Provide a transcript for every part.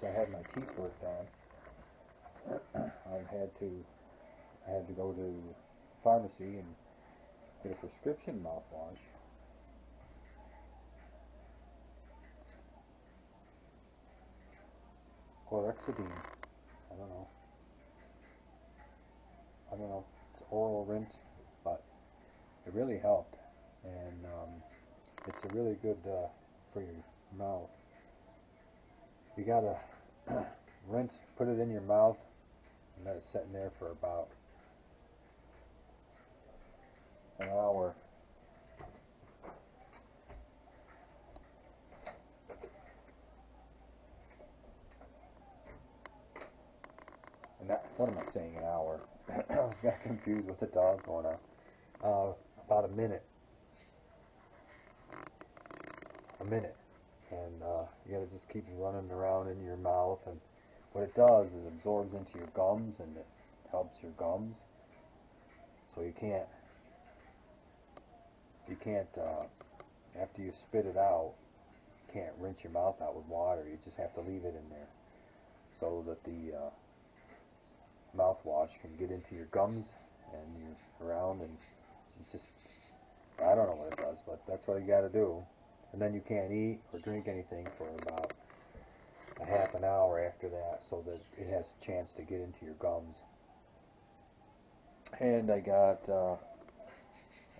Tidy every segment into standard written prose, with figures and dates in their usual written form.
I had my teeth worked on, I had to go to pharmacy and get a prescription mouthwash. Chlorhexidine. I don't know. It's oral rinse, but it really helped, and it's a really good for your mouth. You gotta rinse, put it in your mouth, and let it sit in there for about an hour. And that, what am I saying, an hour? I was got confused with the dog going on. About a minute. And you gotta just keep running around in your mouth, and what it does is absorbs into your gums, and it helps your gums. So you can't after you spit it out, you can't rinse your mouth out with water. You just have to leave it in there so that the mouthwash can get into your gums and you're around, and it's just, I don't know what it does, but that's what you got to do. And then you can't eat or drink anything for about a half an hour after that, so that it has a chance to get into your gums. And I got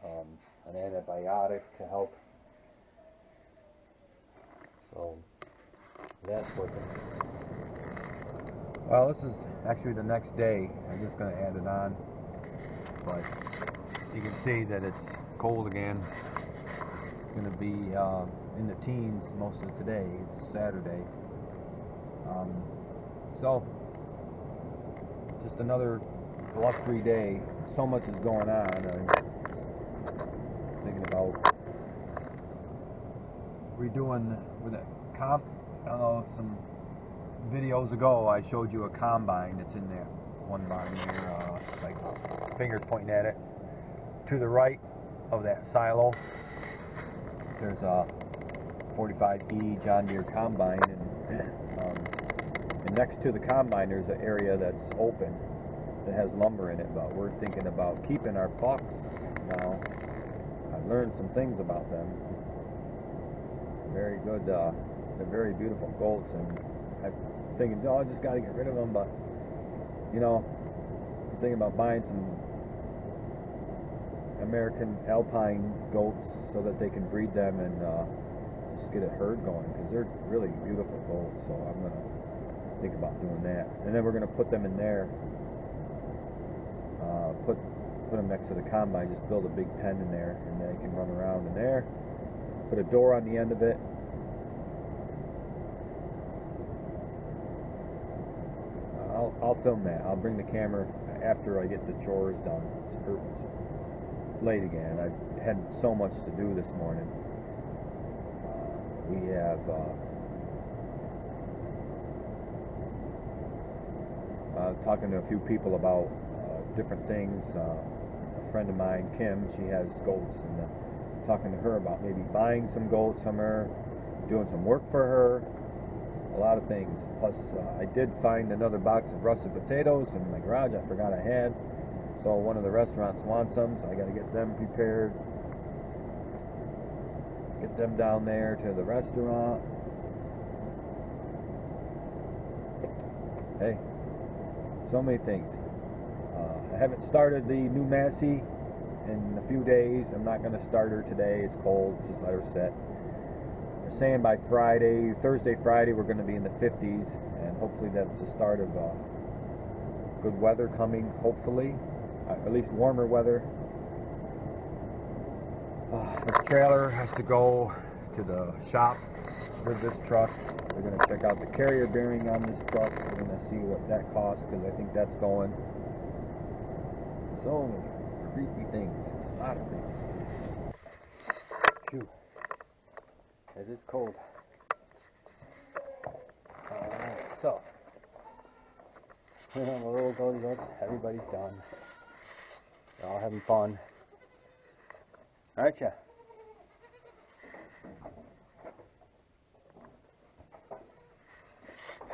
an antibiotic to help. So that's working. Well, this is actually the next day. I'm just going to add it on, but you can see that it's cold again. It's going to be in the teens most of today. It's Saturday. So just another blustery day. So much is going on. I'm thinking about redoing with a some videos ago I showed you a combine that's in there, one bottom here, like fingers pointing at it. To the right of that silo there's a 45E John Deere combine, and next to the combine there's an area that's open that has lumber in it, but we're thinking about keeping our bucks now. I've learned some things about them. Very good, they're very beautiful goats, and I'm thinking, oh, I just got to get rid of them, but you know, I'm thinking about buying some American Alpine goats so that they can breed them and just get a herd going, because they're really beautiful goats. So I'm going to think about doing that, and then we're going to put them in there, put them next to the combine, just build a big pen in there, and they can run around in there, put a door on the end of it. I'll film that. I'll bring the camera after I get the chores done. It's late again. I had so much to do this morning. We have talking to a few people about different things. A friend of mine, Kim, she has goats, and talking to her about maybe buying some goats from her, doing some work for her. A lot of things. Plus, I did find another box of russet potatoes in my garage I forgot I had. So one of the restaurants wants them, so I got to get them prepared. Get them down there to the restaurant. Hey, so many things. I haven't started the new Massey in a few days. I'm not going to start her today. It's cold. Just let her set. They're saying by Thursday, Friday, we're going to be in the 50s, and hopefully that's the start of good weather coming, hopefully, at least warmer weather. This trailer has to go to the shop with this truck. We're going to check out the carrier bearing on this truck. We're going to see what that costs, because I think that's going. So many creepy things, a lot of things. Phew. It is cold. Alright, so the little goaty goats, everybody's done. They're all having fun. Aren't ya?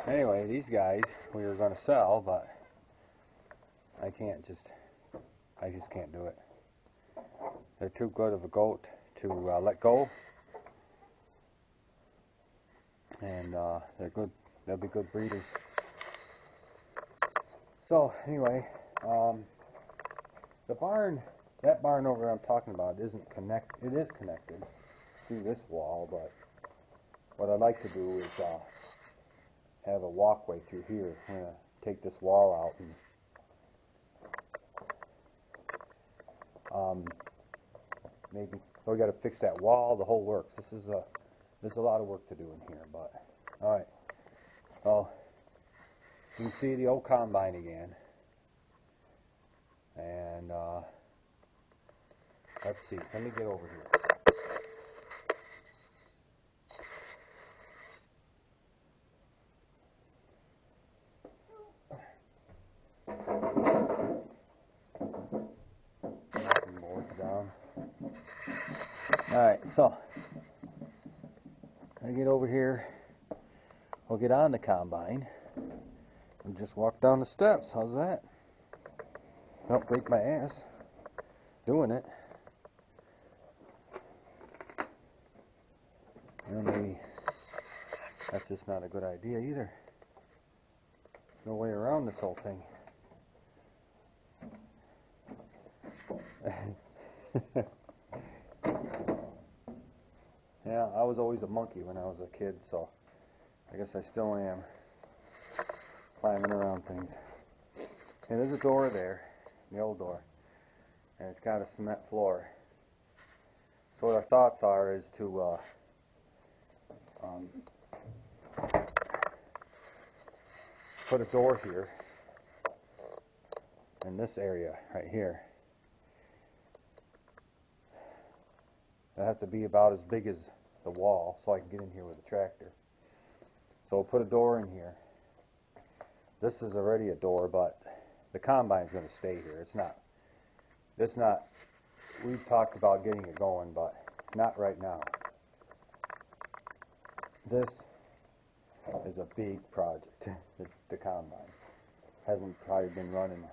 Anyway, these guys we were going to sell, but I just can't do it. They're too good of a goat to let go, and they're good. They'll be good breeders. So anyway, the barn, that barn over there I'm talking about, isn't connect. It is connected through this wall, but what I'd like to do is have a walkway through here. I'm gonna take this wall out and maybe we got to fix that wall. The whole works. There's a lot of work to do in here, but all right. Well, you can see the old combine again, and let's see. Let me get over here. Alright, so I get over here, we'll get on the combine and just walk down the steps. How's that? Don't break my ass doing it. And maybe that's just not a good idea either. There's no way around this whole thing. Yeah, I was always a monkey when I was a kid, so I guess I still am, climbing around things. And there's a door there, the old door, and it's got a cement floor. So what our thoughts are is to put a door here in this area right here. It'll have to be about as big as the wall so I can get in here with a tractor. So we'll put a door in here. This is already a door, but the combine's going to stay here. It's not, we've talked about getting it going, but not right now. This is a big project. The combine hasn't probably been running,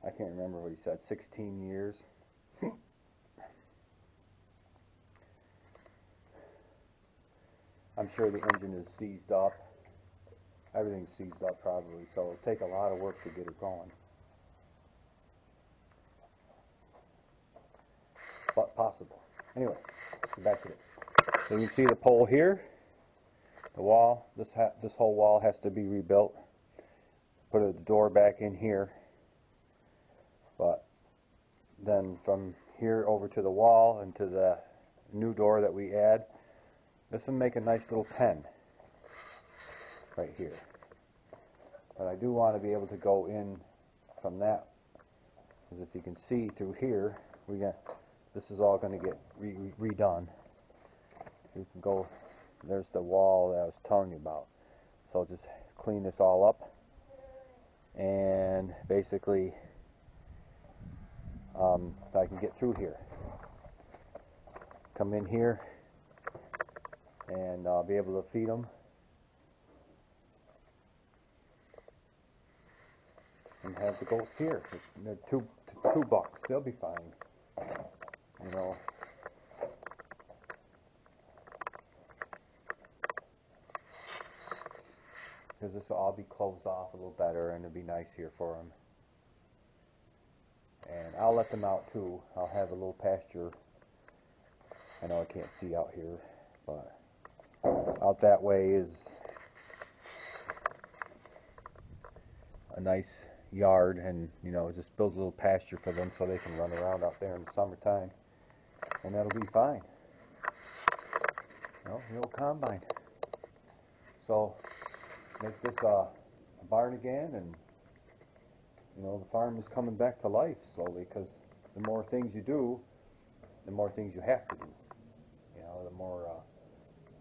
I can't remember what he said, 16 years. I'm sure the engine is seized up. Everything's seized up probably, so it'll take a lot of work to get it going. But possible. Anyway, back to this. So you can see the pole here. The wall, this whole wall has to be rebuilt. Put the door back in here. But then from here over to the wall and to the new door that we add, this will make a nice little pen right here. But I do want to be able to go in from that, because if you can see through here, this is all going to get redone. You can go, there's the wall that I was telling you about. So I'll just clean this all up and basically so I can get through here. Come in here and be able to feed them and have the goats here. They're two bucks. They'll be fine. You know. Because this will all be closed off a little better and it'll be nice here for them. And I'll let them out too. I'll have a little pasture. I know I can't see out here, but out that way is a nice yard, and you know, just build a little pasture for them so they can run around out there in the summertime, and that'll be fine. You know, the old combine. So make this a barn again, and you know, the farm is coming back to life slowly, because the more things you do, the more things you have to do. You know, the more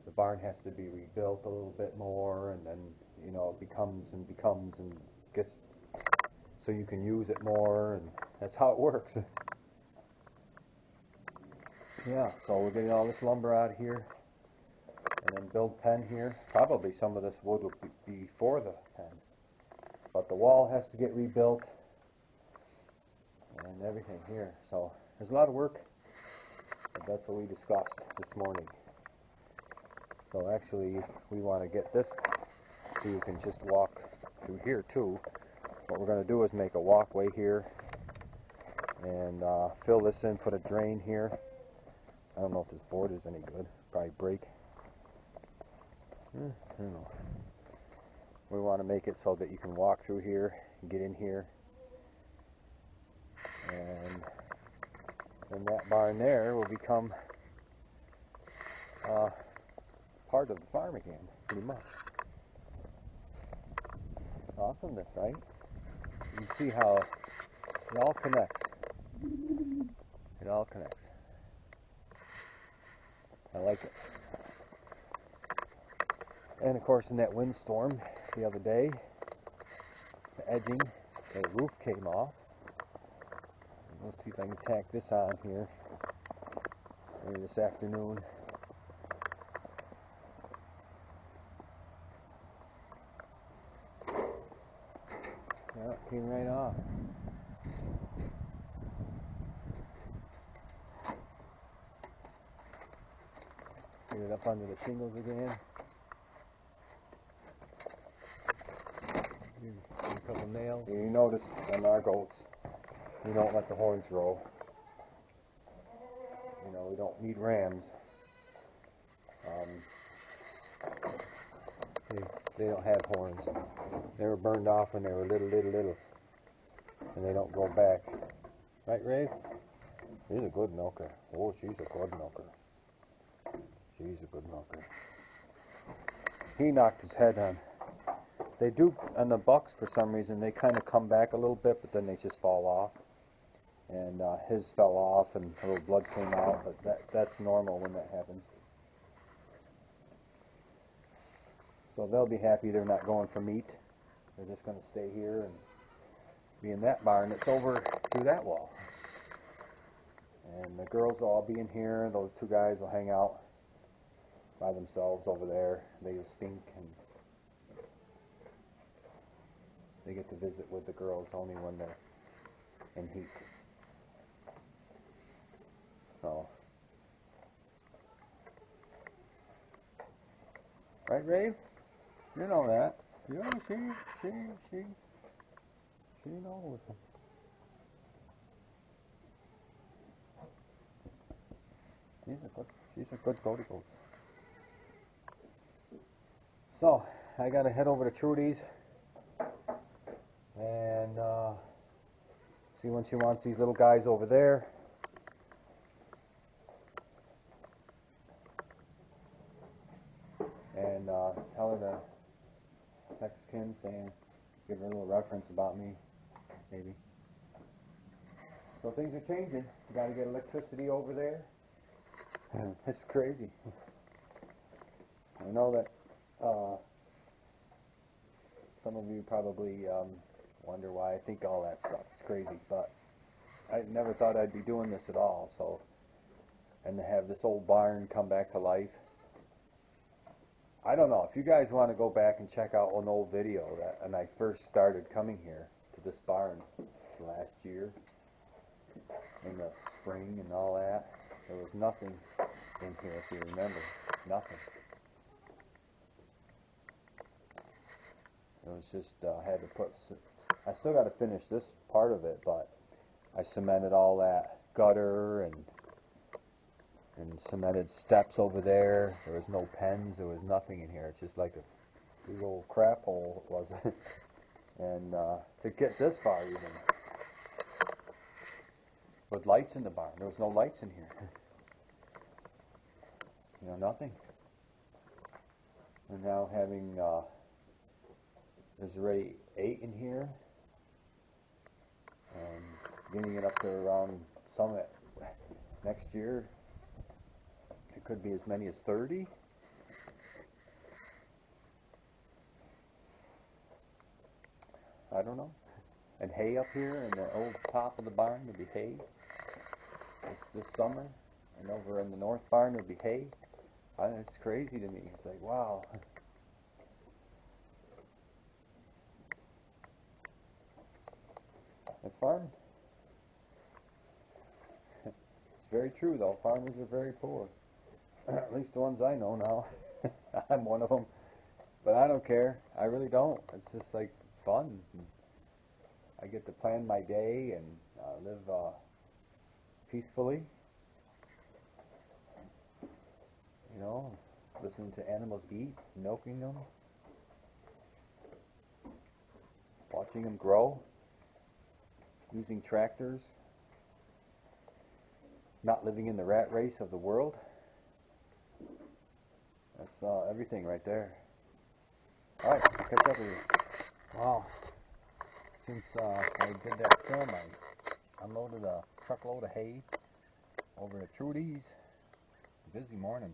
the barn has to be rebuilt a little bit more, and then, you know, it becomes and gets so you can use it more, and that's how it works. Yeah, so we're getting all this lumber out of here, and then build pen here. Probably some of this wood will be for the pen. But the wall has to get rebuilt and everything here. So there's a lot of work, but that's what we discussed this morning. So actually we want to get this so you can just walk through here too. What we're going to do is make a walkway here and fill this in, put a drain here. I don't know if this board is any good. Probably break. I don't know. We want to make it so that you can walk through here and get in here. And then that barn there will become part of the farm again, pretty much. Awesomeness, right? You can see how it all connects. It all connects. I like it. And of course in that windstorm the other day, the edging, the roof came off. Let's see if I can tack this on here maybe this afternoon. Yeah, it came right off. Get it up under the shingles again. A couple nails. You notice on our goats, we don't let the horns grow. You know, we don't need rams. They don't have horns. They were burned off when they were little. And they don't grow back. Right, Ray? She's a good milker. Oh, she's a good milker. She's a good milker. He knocked his head on. They do, on the bucks for some reason, they kind of come back a little bit, but then they just fall off. And his fell off and a little blood came out, but that's normal when that happens. So they'll be happy they're not going for meat. They're just going to stay here and be in that barn. It's over through that wall. And the girls will all be in here. Those two guys will hang out by themselves over there. They just stink, and they get to visit with the girls only when they're in heat. So, right, Rave? You know that. Yeah, she knows. She's a good goaty goat. So, I gotta head over to Trudy's and see when she wants these little guys over there. And tell her to text Kim saying, give her a little reference about me, maybe. So things are changing. You gotta get electricity over there. It's crazy. I know that some of you probably wonder why I think all that stuff is crazy, but I never thought I'd be doing this at all. So, and to have this old barn come back to life. I don't know, if you guys want to go back and check out an old video when I first started coming here to this barn last year, in the spring and all that, there was nothing in here, if you remember, nothing. It was just, had to put, I still got to finish this part of it, but I cemented all that gutter and cemented steps over there. There was no pens, there was nothing in here. It's just like a big old crap hole, it wasn't. And to get this far even, with lights in the barn, there was no lights in here. You know, nothing. We're now having, there's already 8 in here, and getting it up to around Summit next year. It could be as many as 30. I don't know. And hay up here in the old top of the barn would be hay this summer. And over in the north barn would be hay. It's crazy to me. It's like, wow. That's farming. It's very true, though. Farmers are very poor. At least the ones I know now. I'm one of them. But I don't care. I really don't. It's just like fun. I get to plan my day and live peacefully. You know, listening to animals eat, milking them, watching them grow, using tractors, not living in the rat race of the world. That's everything right there. All right, I'll catch up with you. Wow. Since I did that film, I unloaded a truckload of hay over at Trudy's. Busy morning.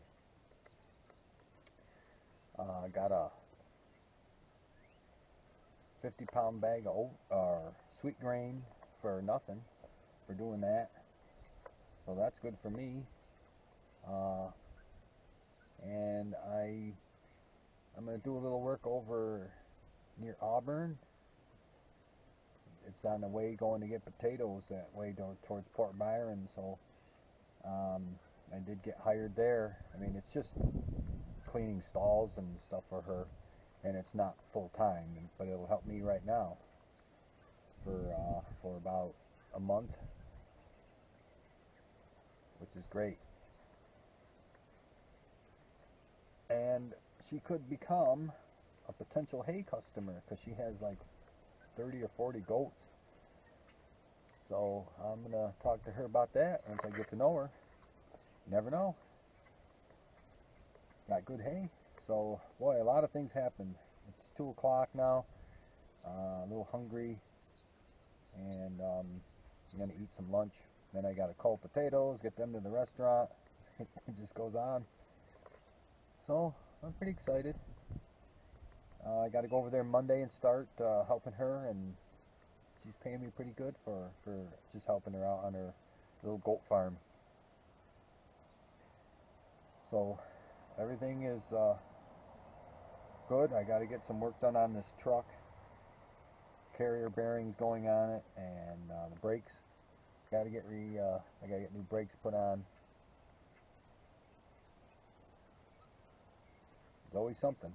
I got a 50-pound bag of sweet grain for nothing for doing that. So that's good for me. And I'm going to do a little work over near Auburn. It's on the way going to get potatoes that way towards Port Byron. So I did get hired there. I mean, it's just cleaning stalls and stuff for her, and it's not full time, but it'll help me right now for about a month, which is great. And she could become a potential hay customer because she has like 30 or 40 goats. So I'm gonna talk to her about that once I get to know her. You never know. Got good hay. So boy, a lot of things happen. It's 2 o'clock now. A little hungry, and I'm gonna eat some lunch. Then I gotta cull potatoes, get them to the restaurant. It just goes on. So I'm pretty excited. I got to go over there Monday and start helping her, and she's paying me pretty good for just helping her out on her little goat farm. So everything is good. I got to get some work done on this truck. Carrier bearings going on it, and the brakes. Got to get I got to get new brakes put on. There's always something.